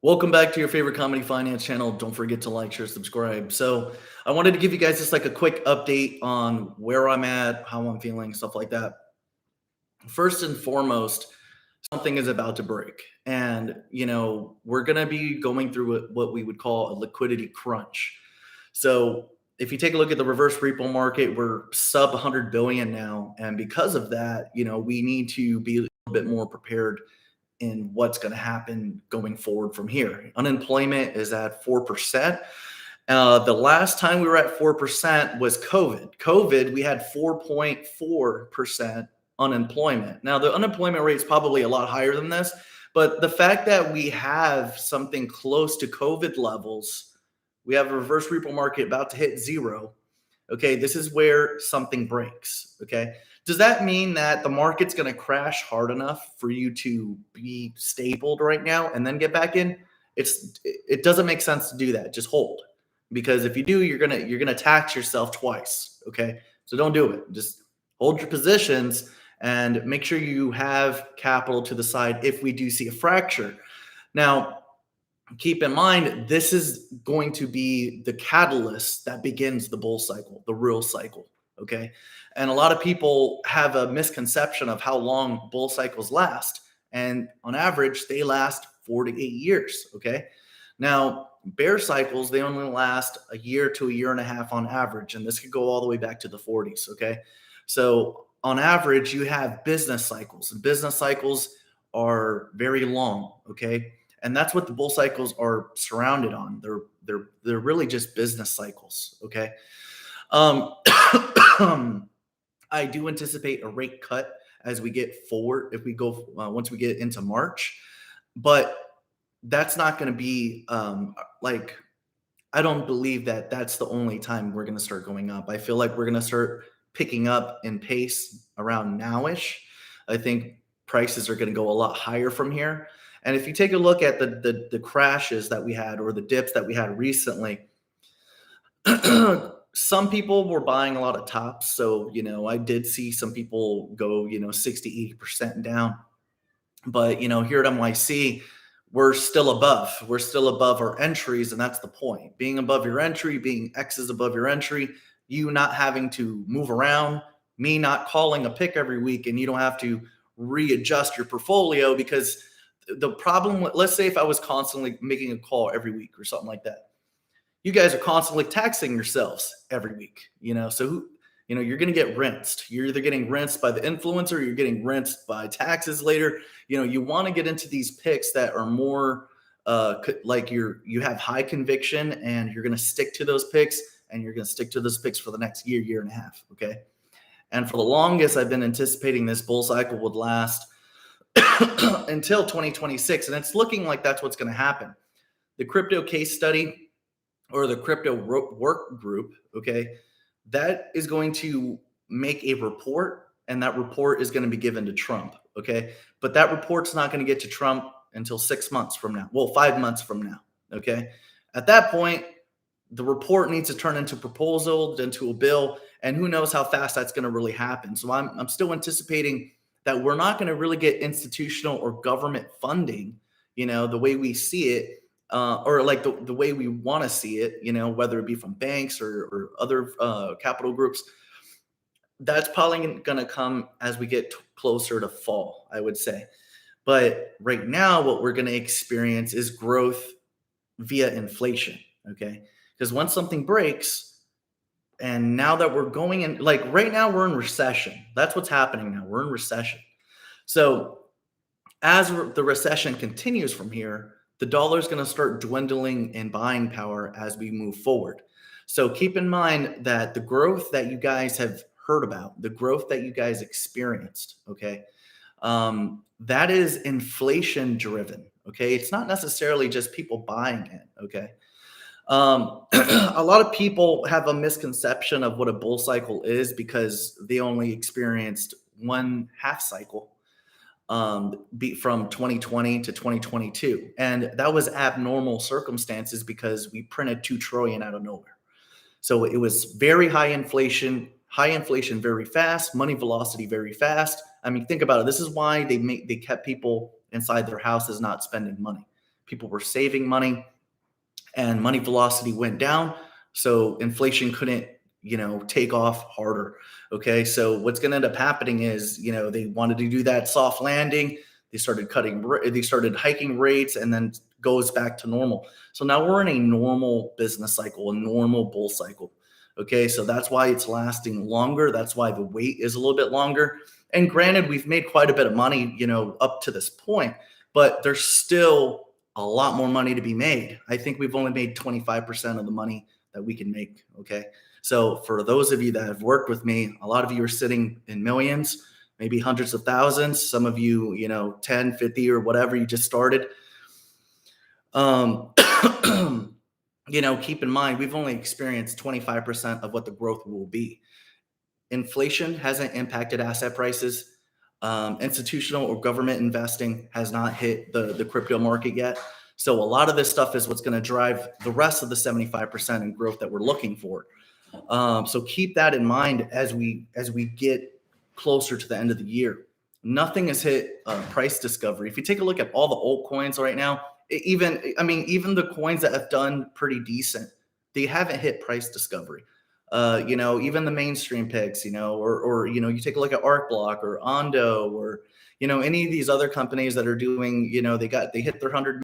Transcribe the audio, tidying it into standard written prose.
Welcome back to your favorite comedy finance channel. Don't forget to like, share, subscribe. So, I wanted to give you guys just like a quick update on where I'm at, how I'm feeling, stuff like that. First and foremost, something is about to break. And, we're going to be going through what we would call a liquidity crunch. So, if you take a look at the reverse repo market, we're sub 100 billion now. And because of that, we need to be a little bit more prepared in what's going to happen going forward from here. Unemployment is at 4%. The last time we were at 4% was COVID. COVID, we had 4.4% unemployment. Now, the unemployment rate is probably a lot higher than this, but the fact that we have something close to COVID levels, we have a reverse repo market about to hit zero. Okay, this is where something breaks. Okay, does that mean that the market's going to crash hard enough for you to be stable right now and then get back in? It doesn't make sense to do that. Just hold, because if you do, you're gonna tax yourself twice. Okay, so don't do it. Just hold your positions and make sure you have capital to the side if we do see a fracture. Now, keep in mind, this is going to be the catalyst that begins the bull cycle, the real cycle. Okay. And a lot of people have a misconception of how long bull cycles last. And on average, they last 4 to 8 years. Okay. Now, bear cycles, they only last a year to a year and a half on average. And this could go all the way back to the 40s. Okay. So on average, you have business cycles, and business cycles are very long. Okay. And that's what the bull cycles are surrounded on. They're really just business cycles. Okay. Um, I do anticipate a rate cut as we get forward, if we go once we get into March, but that's not going to be like, I don't believe that that's the only time we're going to start going up. I feel like we're going to start picking up in pace around nowish. I think prices are going to go a lot higher from here. And if you take a look at the crashes that we had, or the dips that we had recently, some people were buying a lot of tops. So, I did see some people go, 60, 80% down. But, here at MYC, we're still above. We're still above our entries. And that's the point. Being above your entry, being X's above your entry, you not having to move around, me not calling a pick every week, and you don't have to readjust your portfolio. Because the problem with, let's say if I was constantly making a call every week or something like that, you guys are constantly taxing yourselves every week, so you're going to get rinsed. You're either getting rinsed by the influencer, or you're getting rinsed by taxes later. You want to get into these picks that are more like you have high conviction, and you're going to stick to those picks, and you're going to stick to those picks for the next year and a half. Okay. And for the longest, I've been anticipating this bull cycle would last until 2026. And it's looking like that's what's going to happen. The crypto case study, or the crypto work group, okay, that is going to make a report, and that report is going to be given to Trump. Okay. But that report's not going to get to Trump until 6 months from now. Well, 5 months from now. Okay. At that point, the report needs to turn into a proposal, into a bill, and who knows how fast that's going to really happen. So I'm still anticipating that we're not going to really get institutional or government funding, the way we see it, or like the way we want to see it, whether it be from banks or other capital groups. That's probably going to come as we get closer to fall, I would say. But right now, what we're going to experience is growth via inflation. Okay. Because once something breaks, and now that we're going in, like right now, we're in recession. That's what's happening now. We're in recession. So as the recession continues from here, the dollar is going to start dwindling in buying power as we move forward. So keep in mind that the growth that you guys have heard about, the growth that you guys experienced, okay, that is inflation driven. Okay. It's not necessarily just people buying it. Okay. A lot of people have a misconception of what a bull cycle is because they only experienced one half cycle from 2020 to 2022. And that was abnormal circumstances because we printed 2 trillion out of nowhere. So it was very high inflation very fast, money velocity very fast. I mean, think about it. This is why they kept people inside their houses not spending money, People were saving money, and money velocity went down. So inflation couldn't, take off harder. Okay. So what's going to end up happening is, they wanted to do that soft landing. They started hiking rates, and then goes back to normal. So now we're in a normal business cycle, a normal bull cycle. Okay. So that's why it's lasting longer. That's why the wait is a little bit longer. And granted, we've made quite a bit of money, up to this point, but there's still a lot more money to be made. I think we've only made 25% of the money that we can make. Okay. So for those of you that have worked with me, a lot of you are sitting in millions, maybe hundreds of thousands. Some of you, 10, 50 or whatever, you just started. Keep in mind, we've only experienced 25% of what the growth will be. Inflation hasn't impacted asset prices. Institutional or government investing has not hit the crypto market yet. So a lot of this stuff is what's going to drive the rest of the 75% in growth that we're looking for. So keep that in mind as we get closer to the end of the year. Nothing has hit price discovery. If you take a look at all the altcoins right now, even the coins that have done pretty decent, they haven't hit price discovery. Even the mainstream picks, or you take a look at ArcBlock or Ondo or, any of these other companies that are doing, they hit their 100